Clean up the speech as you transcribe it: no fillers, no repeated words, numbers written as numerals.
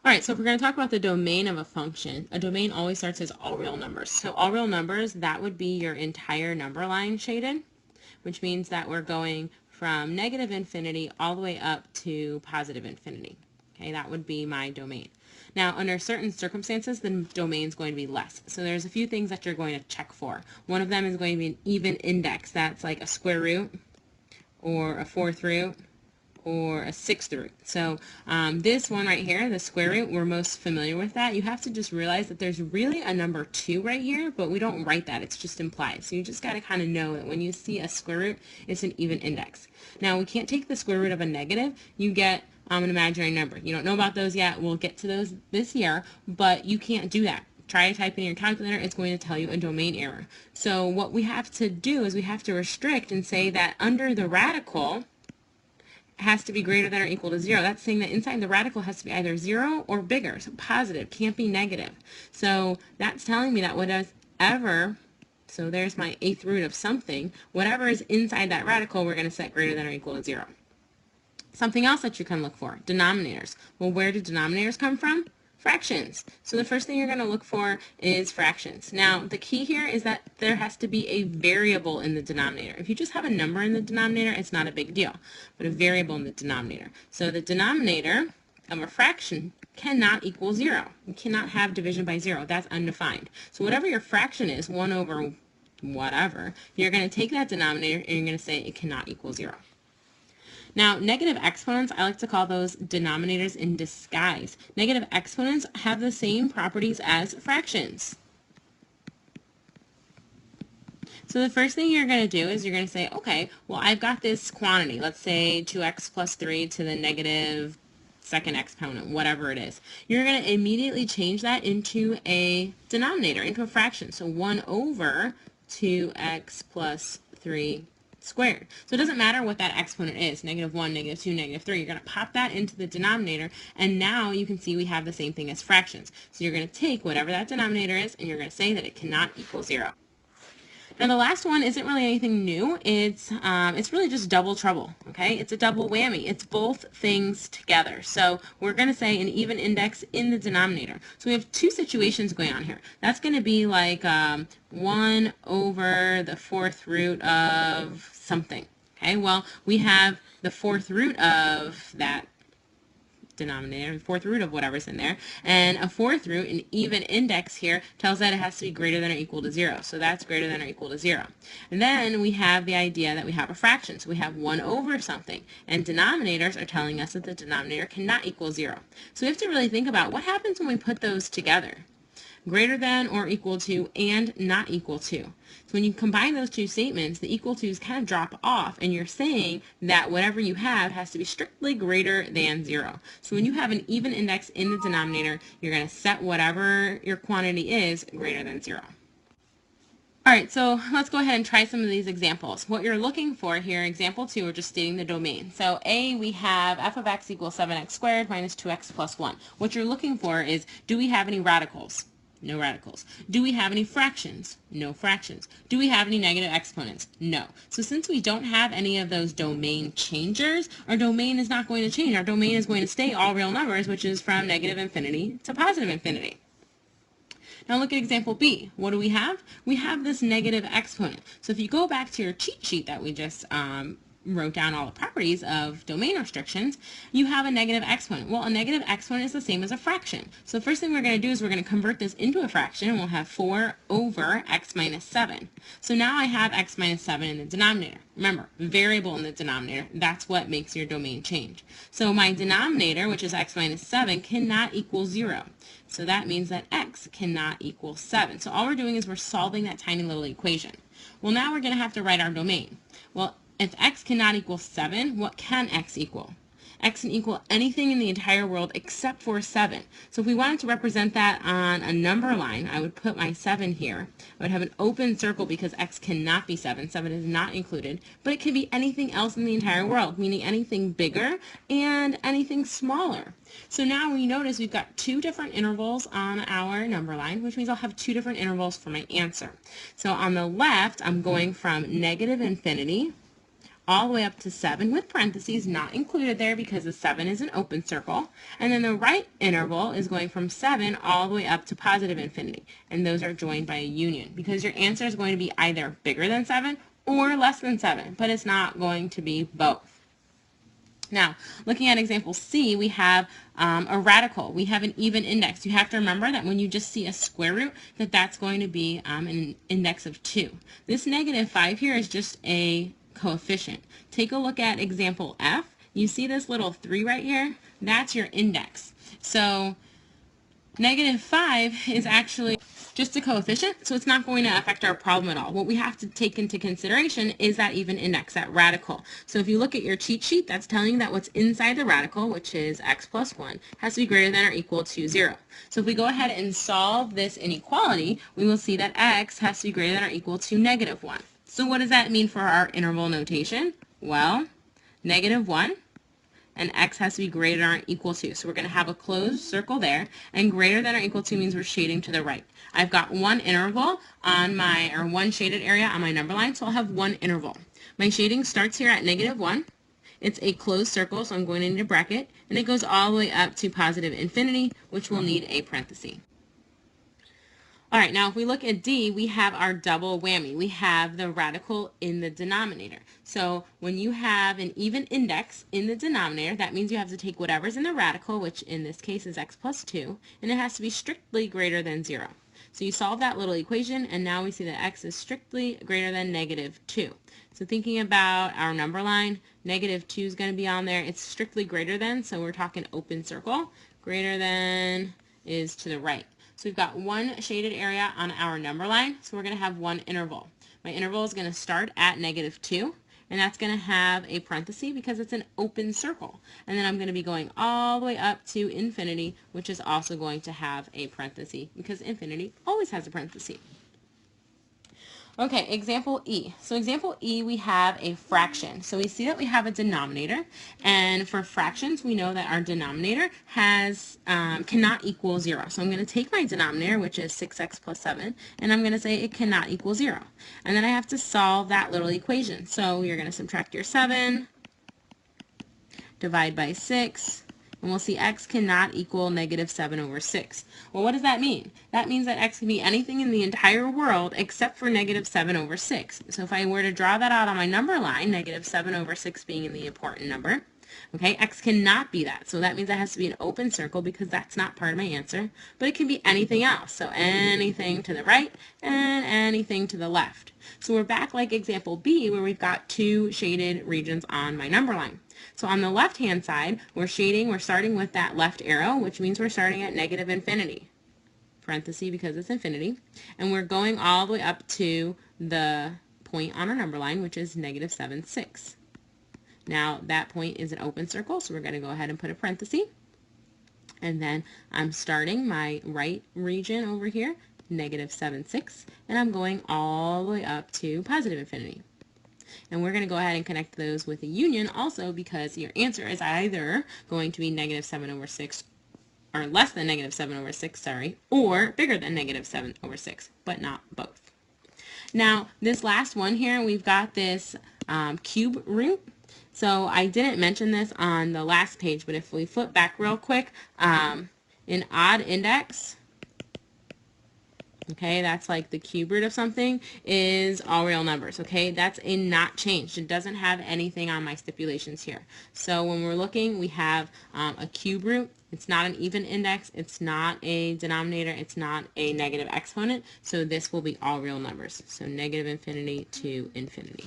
All right, so if we're going to talk about the domain of a function, a domain always starts as all real numbers. So all real numbers, that would be your entire number line shaded, which means that we're going from negative infinity all the way up to positive infinity. Okay, that would be my domain. Now, under certain circumstances, the domain is going to be less. So there's a few things that you're going to check for. One of them is going to be an even index. That's like a square root or a fourth root or a sixth root. So this one right here, the square root, we're most familiar with that. You have to just realize that there's really a number 2 right here, but we don't write that. It's just implied. So you just got to kind of know that when you see a square root, it's an even index. Now, we can't take the square root of a negative. You get an imaginary number. You don't know about those yet. We'll get to those this year, but you can't do that. Try to type in your calculator, it's going to tell you a domain error. So what we have to do is we have to restrict and say that under the radical, has to be greater than or equal to 0. That's saying that inside the radical has to be either 0 or bigger. So positive, can't be negative. So that's telling me that whatever, so there's my 8th root of something, whatever is inside that radical, we're going to set greater than or equal to 0. Something else that you can look for, denominators. Well, where do denominators come from? Fractions. So the first thing you're going to look for is fractions. Now, the key here is that there has to be a variable in the denominator. If you just have a number in the denominator, it's not a big deal, but a variable in the denominator. So the denominator of a fraction cannot equal 0. You cannot have division by 0. That's undefined. So whatever your fraction is, 1 over whatever, you're going to take that denominator and you're going to say it cannot equal 0. Now, negative exponents, I like to call those denominators in disguise. Negative exponents have the same properties as fractions. So the first thing you're going to do is you're going to say, okay, well, I've got this quantity. Let's say 2x plus 3 to the negative second exponent, whatever it is. You're going to immediately change that into a denominator, into a fraction. So 1 over 2x plus 3 squared. So it doesn't matter what that exponent is, negative 1, negative 2, negative 3. You're going to pop that into the denominator, and now you can see we have the same thing as fractions. So you're going to take whatever that denominator is, and you're going to say that it cannot equal 0. Now the last one isn't really anything new. It's really just double trouble, okay? It's a double whammy. It's both things together. So we're going to say an even index in the denominator. So we have two situations going on here. That's going to be like 1 over the 4th root of something, okay? Well, we have the 4th root of that denominator, 4th root of whatever's in there, and a 4th root, an even index here, tells that it has to be greater than or equal to 0. So that's greater than or equal to 0. And then we have the idea that we have a fraction. So we have 1 over something, and denominators are telling us that the denominator cannot equal 0. So we have to really think about what happens when we put those together. Greater than or equal to and not equal to. So when you combine those two statements, the equal to's kind of drop off, and you're saying that whatever you have has to be strictly greater than 0. So when you have an even index in the denominator, you're going to set whatever your quantity is greater than 0. All right, so let's go ahead and try some of these examples. What you're looking for here, example 2, we're just stating the domain. So A, we have f of x equals 7x squared minus 2x plus 1. What you're looking for is, do we have any radicals? No radicals. Do we have any fractions? No fractions. Do we have any negative exponents? No. So since we don't have any of those domain changers, our domain is not going to change. Our domain is going to stay all real numbers, which is from negative infinity to positive infinity. Now look at example B. What do we have? We have this negative exponent. So if you go back to your cheat sheet that we just wrote down all the properties of domain restrictions, you have a negative exponent. Well, a negative exponent is the same as a fraction. So the first thing we're going to do is we're going to convert this into a fraction, and we'll have 4 over x minus 7. So now I have x minus 7 in the denominator. Remember, variable in the denominator, that's what makes your domain change. So my denominator, which is x minus 7, cannot equal 0. So that means that x cannot equal 7. So all we're doing is we're solving that tiny little equation. Well, now we're going to have to write our domain. Well, if x cannot equal 7, what can x equal? X can equal anything in the entire world except for 7. So if we wanted to represent that on a number line, I would put my 7 here. I would have an open circle because x cannot be 7. 7 is not included. But it can be anything else in the entire world, meaning anything bigger and anything smaller. So now we notice we've got 2 different intervals on our number line, which means I'll have 2 different intervals for my answer. So on the left, I'm going from negative infinity all the way up to 7 with parentheses not included there because the 7 is an open circle. And then the right interval is going from 7 all the way up to positive infinity. And those are joined by a union because your answer is going to be either bigger than 7 or less than 7, but it's not going to be both. Now, looking at example C, we have a radical. We have an even index. You have to remember that when you just see a square root, that's going to be an index of 2. This negative 5 here is just a coefficient. Take a look at example F. You see this little 3 right here? That's your index. So negative 5 is actually just a coefficient, so it's not going to affect our problem at all. What we have to take into consideration is that even index, that radical. So if you look at your cheat sheet, that's telling you that what's inside the radical, which is x plus 1, has to be greater than or equal to 0. So if we go ahead and solve this inequality, we will see that x has to be greater than or equal to negative 1. So what does that mean for our interval notation? Well, negative 1. And x has to be greater than or equal to. So we're going to have a closed circle there, and greater than or equal to means we're shading to the right. I've got one interval on my, or one shaded area on my number line, so I'll have one interval. My shading starts here at negative 1. It's a closed circle, so I'm going to need a bracket, and it goes all the way up to positive infinity, which will need a parenthesis. All right, now if we look at D, we have our double whammy. We have the radical in the denominator. So when you have an even index in the denominator, that means you have to take whatever's in the radical, which in this case is x plus 2, and it has to be strictly greater than 0. So you solve that little equation, and now we see that x is strictly greater than negative 2. So thinking about our number line, negative 2 is going to be on there. It's strictly greater than, so we're talking open circle. Greater than is to the right. So we've got one shaded area on our number line, so we're going to have one interval. My interval is going to start at negative 2, and that's going to have a parenthesis because it's an open circle. And then I'm going to be going all the way up to infinity, which is also going to have a parenthesis because infinity always has a parenthesis. Okay, example E. So example E, we have a fraction. So we see that we have a denominator, and for fractions, we know that our denominator has cannot equal 0. So I'm going to take my denominator, which is 6x plus 7, and I'm going to say it cannot equal 0. And then I have to solve that little equation. So you're going to subtract your 7, divide by 6, and we'll see x cannot equal negative 7 over 6. Well, what does that mean? That means that x can be anything in the entire world except for negative 7 over 6. So if I were to draw that out on my number line, negative 7 over 6 being the important number, okay, x cannot be that. So that means that has to be an open circle because that's not part of my answer, but it can be anything else. So anything to the right and anything to the left. So we're back like example B where we've got two shaded regions on my number line. So on the left-hand side, we're starting with that left arrow, which means we're starting at negative infinity, parenthesis because it's infinity, and we're going all the way up to the point on our number line, which is negative 7, 6. Now that point is an open circle, so we're going to go ahead and put a parenthesis, and then I'm starting my right region over here, negative 7, 6, and I'm going all the way up to positive infinity. And we're going to go ahead and connect those with a union also because your answer is either going to be negative 7 over 6 or less than negative 7 over 6, sorry, or bigger than negative 7 over 6, but not both. Now, this last one here, we've got this cube root. So I didn't mention this on the last page, but if we flip back real quick, an odd index, okay, that's like the cube root of something, is all real numbers, okay? That's a not changed. It doesn't have anything on my stipulations here. So when we're looking, we have a cube root. It's not an even index. It's not a denominator. It's not a negative exponent. So this will be all real numbers. So negative infinity to infinity.